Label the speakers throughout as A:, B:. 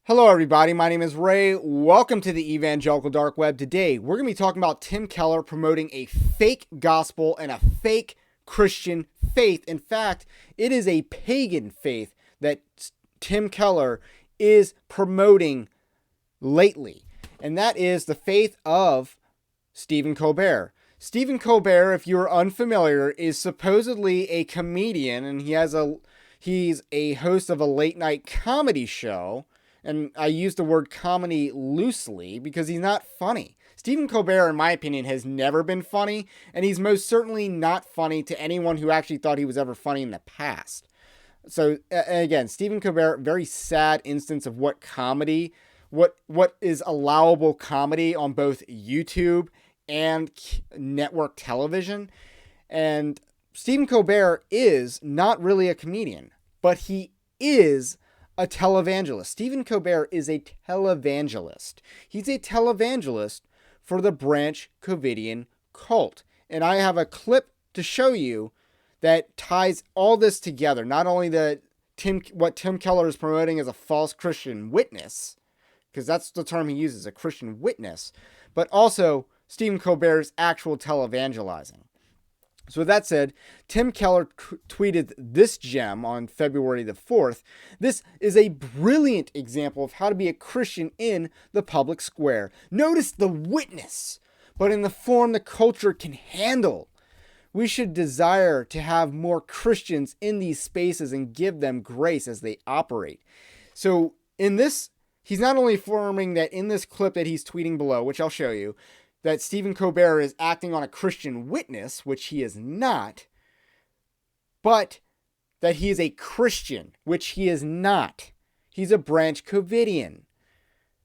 A: Hello everybody, my name is Ray. Welcome to the Evangelical Dark Web. Today, we're going to be talking about Tim Keller promoting a fake gospel and a fake Christian faith. In fact, it is a pagan faith that Tim Keller is promoting lately. And that is the faith of Stephen Colbert. Stephen Colbert, if you're unfamiliar, is supposedly a comedian, and he's a host of a late night comedy show. And I use the word comedy loosely because he's not funny. Stephen Colbert, in my opinion, has never been funny, and he's most certainly not funny to anyone who actually thought he was ever funny in the past. So, again, Stephen Colbert, very sad instance of what is allowable comedy on both YouTube and network television. And Stephen Colbert is not really a comedian, but he is a televangelist. Stephen Colbert is a televangelist. He's a televangelist for the Branch Covidian cult. And I have a clip to show you that ties all this together. Not only what Tim Keller is promoting as a false Christian witness, because that's the term he uses, a Christian witness, but also Stephen Colbert's actual televangelizing. So with that said, Tim Keller tweeted this gem on February the 4th. This is a brilliant example of how to be a Christian in the public square. Notice the witness, but in the form the culture can handle. We should desire to have more Christians in these spaces and give them grace as they operate. So in this, he's not only affirming that in this clip that he's tweeting below, which I'll show you, that Stephen Colbert is acting on a Christian witness, which he is not, but that he is a Christian, which he is not. He's a Branch Covidian.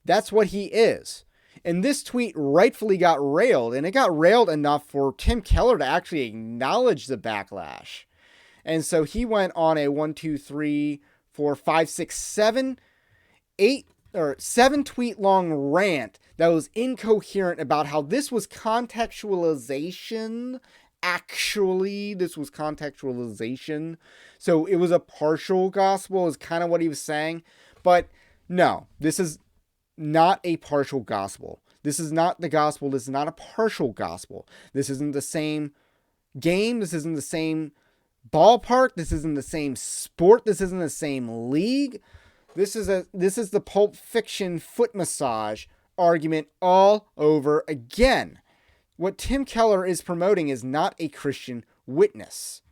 A: That's what he is. And this tweet rightfully got railed, and it got railed enough for Tim Keller to actually acknowledge the backlash. And so he went on a 7 tweet long rant that was incoherent about how this was contextualization. Actually, this was contextualization. So it was a partial gospel is kind of what he was saying. But no, this is not a partial gospel. This is not the gospel. This is not a partial gospel. This isn't the same game. This isn't the same ballpark. This isn't the same sport. This isn't the same league. This is the Pulp Fiction foot massage argument all over again. What Tim Keller is promoting is not a Christian witness.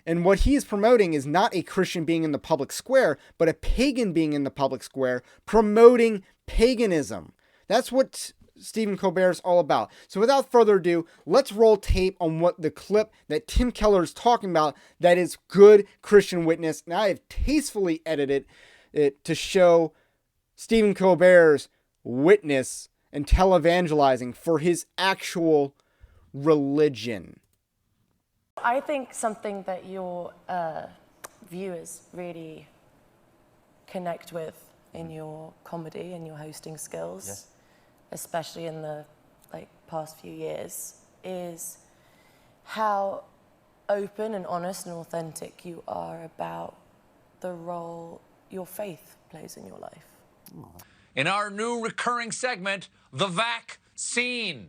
A: And what he is promoting is not a Christian being in the public square, but a pagan being in the public square promoting paganism. That's what Stephen Colbert is all about. So without further ado, let's roll tape on what the clip that Tim Keller is talking about that is good Christian witness. And I have tastefully edited it to show Stephen Colbert's witness and televangelizing for his actual religion.
B: I think something that your viewers really connect with in your comedy and your hosting skills,
C: yes,
B: especially in the past few years, is how open and honest and authentic you are about the role your faith plays in your life.
C: In our new recurring segment, The Vaccine.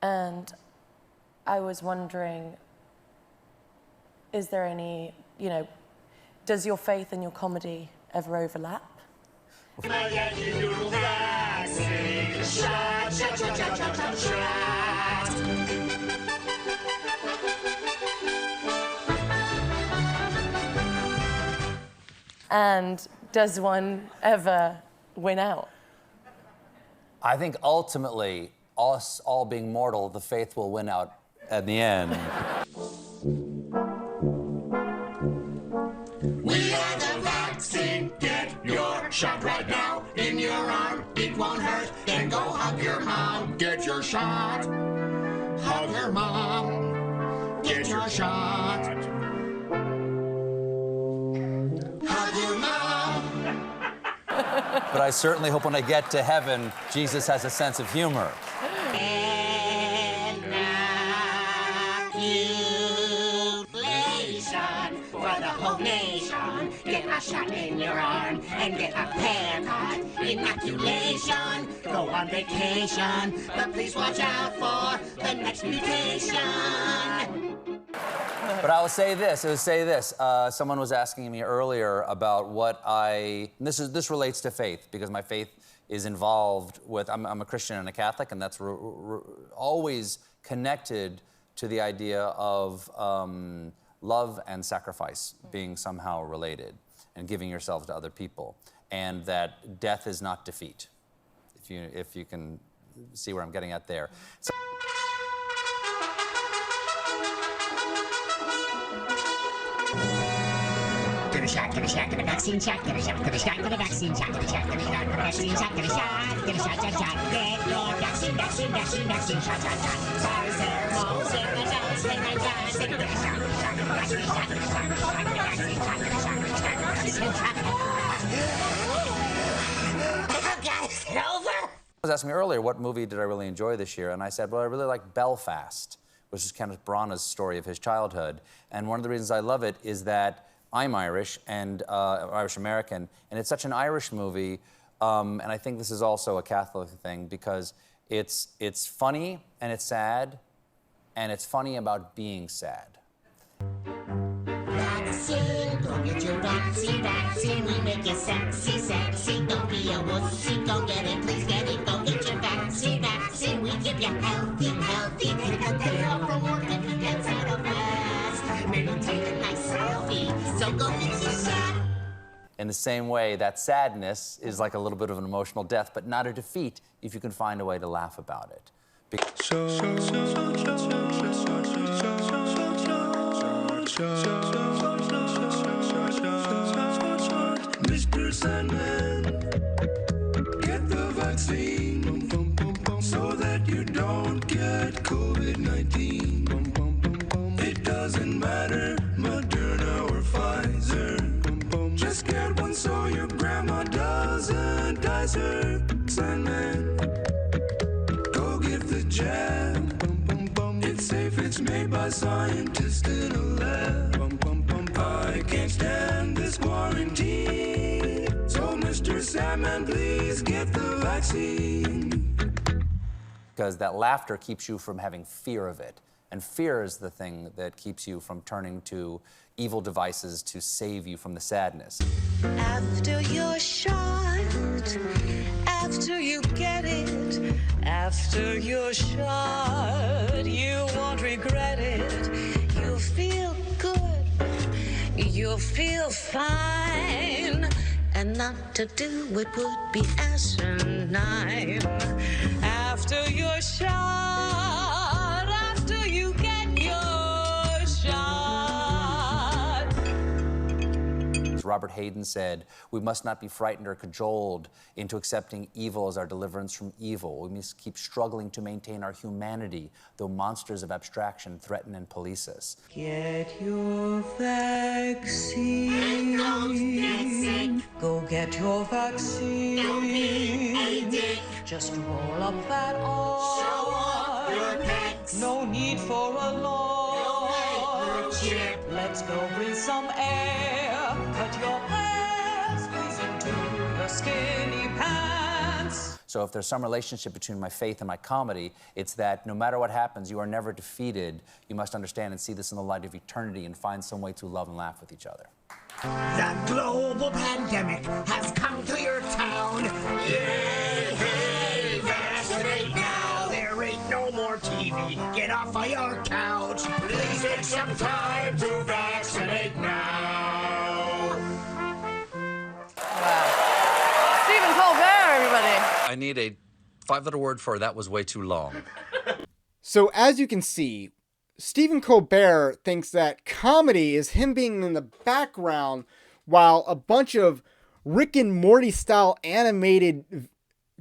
B: And I was wondering, is there any, does your faith and your comedy ever overlap? And does one ever win out?
D: I think ultimately, us all being mortal, the faith will win out at the end.
E: We are the vaccine. Get your shot right now in your arm. It won't hurt. Then go hug your mom. Get your shot. Hug your mom. Get your shot. Hug your mom.
D: but I certainly hope when I get to heaven, Jesus has a sense of humor.
E: For the whole nation, get a shot in your arm and get a haircut. Inoculation, go on vacation, but please watch out for the next mutation.
D: But I will say this. Someone was asking me earlier about what this relates to faith, because my faith is involved with, I'm a Christian and a Catholic, and that's always connected to the idea of love and sacrifice being somehow related, and giving yourself to other people, and that death is not defeat, if you can see where I'm getting at there. So
E: Get a shot, get a shot, get a vaccine shot, get a shot, get a shot, get a vaccine shot, get a shot, get a shot, get a vaccine shot, get a shot, get a shot, shot, shot, get your vaccine, vaccine, vaccine, vaccine shot, shot, shot. SARS, moles, aerosols, meningitis, get a shot, get a shot, get a vaccine shot, get a shot, get a shot, get a vaccine shot, get a shot, get a shot, get a vaccine shot. Oh God, is it over?
D: was asking me earlier, what movie did I really enjoy this year? And I said, well, I really like Belfast, which is Kenneth Branagh's story of his childhood. And one of the reasons I love it is that I'm Irish and Irish American, and it's such an Irish movie. And I think this is also a Catholic thing, because it's funny and it's sad, and it's funny about being sad.
E: Vaccine, go get your vaccine, vaccine. We make you sexy, sexy. Don't be a wussy, go get it, please get it. Go get your vaccine, vaccine. We keep you healthy, healthy. Take a day off from work if you get out of rest. Maybe take a nice selfie, so go get your shot.
D: In the same way, that sadness is like a little bit of an emotional death, but not a defeat if you can find a way to laugh about it.
F: Mr. Sandman, get the vaccine so that you don't get COVID-19. It doesn't matter, Moderna or Pfizer. Just get one so your grandma doesn't die, sir. Sandman, go get the jab. It's safe, it's made by scientists in a lab. I can't stand this quarantine. So, Mr. Sandman, please get the vaccine.
D: Because that laughter keeps you from having fear of it. And fear is the thing that keeps you from turning to evil devices to save you from the sadness.
G: After your shot, after you get it, after your shot, you won't regret it. You'll feel good, you'll feel fine, and not to do it would be asinine. After your shot, after you get your shot.
D: As Robert Hayden said, we must not be frightened or cajoled into accepting evil as our deliverance from evil. We must keep struggling to maintain our humanity, though monsters of abstraction threaten and police us.
G: Get your vaccine.
E: Don't get sick.
G: Go get your vaccine.
E: Don't be a dick.
G: Just roll up that arm.
E: Show off your pecs.
G: No need for a law.
E: Microchip.
G: Let's go breathe some air. Cut your hair. Squeeze into your skinny pants.
D: So if there's some relationship between my faith and my comedy, it's that no matter what happens, you are never defeated. You must understand and see this in the light of eternity and find some way to love and laugh with each other.
E: The global pandemic has come to your town. Yay, hey, vaccinate now. There ain't no more TV. Get off of your couch. Please take some time to vaccinate now.
B: Stephen Colbert, everybody.
C: I need a 5-letter word for that was way too long.
A: So as you can see, Stephen Colbert thinks that comedy is him being in the background while a bunch of Rick and Morty style animated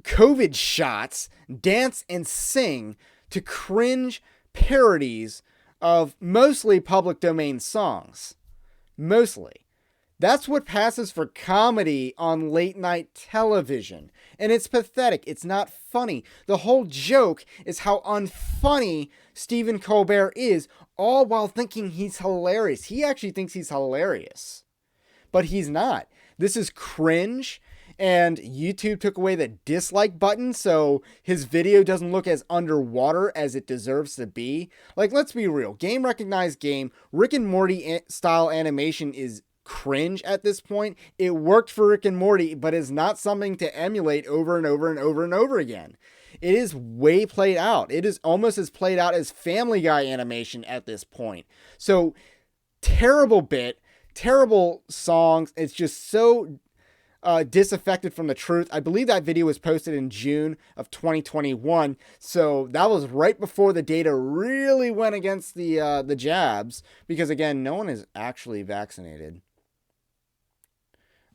A: COVID shots dance and sing to cringe parodies of mostly public domain songs. Mostly. That's what passes for comedy on late night television. And it's pathetic. It's not funny. The whole joke is how unfunny Stephen Colbert is, all while thinking he's hilarious. He actually thinks he's hilarious, but he's not. This is cringe, and YouTube took away the dislike button, so his video doesn't look as underwater as it deserves to be. Like, let's be real. Game recognized game. Rick and Morty style animation is cringe at this point. It worked for Rick and Morty, but is not something to emulate over and over and over and over again. It is way played out. It is almost as played out as Family Guy animation at this point. So, terrible bit, terrible songs. It's just so disaffected from the truth. I believe that video was posted in June of 2021. So that was right before the data really went against the jabs, because again, no one is actually vaccinated.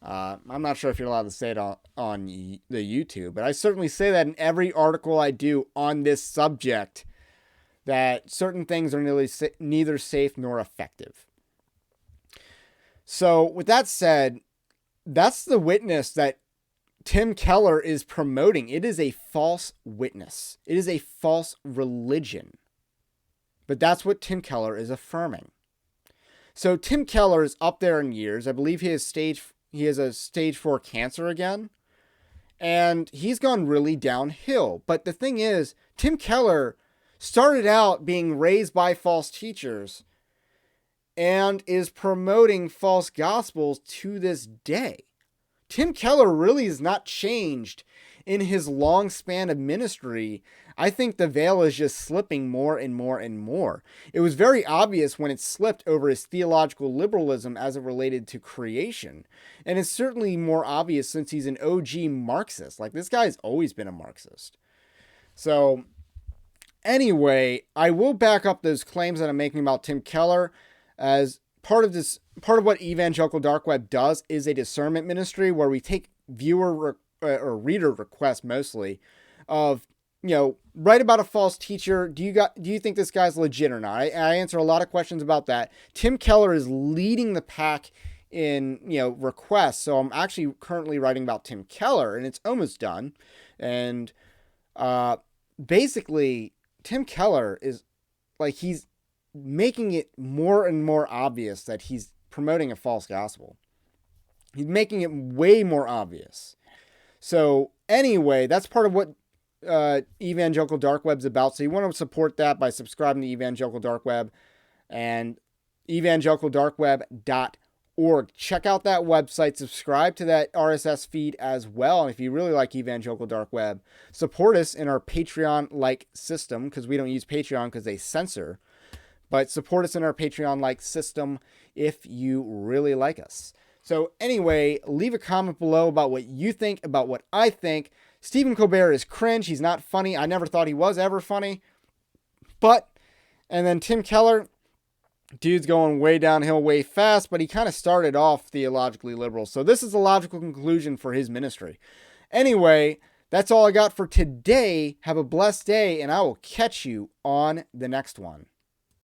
A: I'm not sure if you're allowed to say it on the YouTube, but I certainly say that in every article I do on this subject, that certain things are neither safe nor effective. So with that said, that's the witness that Tim Keller is promoting. It is a false witness. It is a false religion. But that's what Tim Keller is affirming. So Tim Keller is up there in years. I believe he has a stage 4 cancer again. And he's gone really downhill. But the thing is, Tim Keller started out being raised by false teachers and is promoting false gospels to this day. Tim Keller really has not changed in his long span of ministry. I think the veil is just slipping more and more and more. It was very obvious when it slipped over his theological liberalism as it related to creation. And it's certainly more obvious since he's an OG Marxist. Like, this guy's always been a Marxist. So, anyway, I will back up those claims that I'm making about Tim Keller, as part of what Evangelical Dark Web does is a discernment ministry where we take viewer or reader requests mostly of, write about a false teacher. Do you think this guy's legit or not? I answer a lot of questions about that. Tim Keller is leading the pack in, requests. So I'm actually currently writing about Tim Keller, and it's almost done. And basically, Tim Keller is like, he's making it more and more obvious that he's promoting a false gospel. He's making it way more obvious. So anyway, that's part of what Evangelical Dark Web's about. So you want to support that by subscribing to Evangelical Dark Web and evangelicaldarkweb.org. Check out that website. Subscribe to that RSS feed as well. And if you really like Evangelical Dark Web, support us in our Patreon-like system, because we don't use Patreon because they censor. But support us in our Patreon-like system if you really like us. So anyway, leave a comment below about what you think, about what I think. Stephen Colbert is cringe. He's not funny. I never thought he was ever funny. And then Tim Keller, dude's going way downhill way fast, but he kind of started off theologically liberal. So this is a logical conclusion for his ministry. Anyway, that's all I got for today. Have a blessed day, and I will catch you on the next one.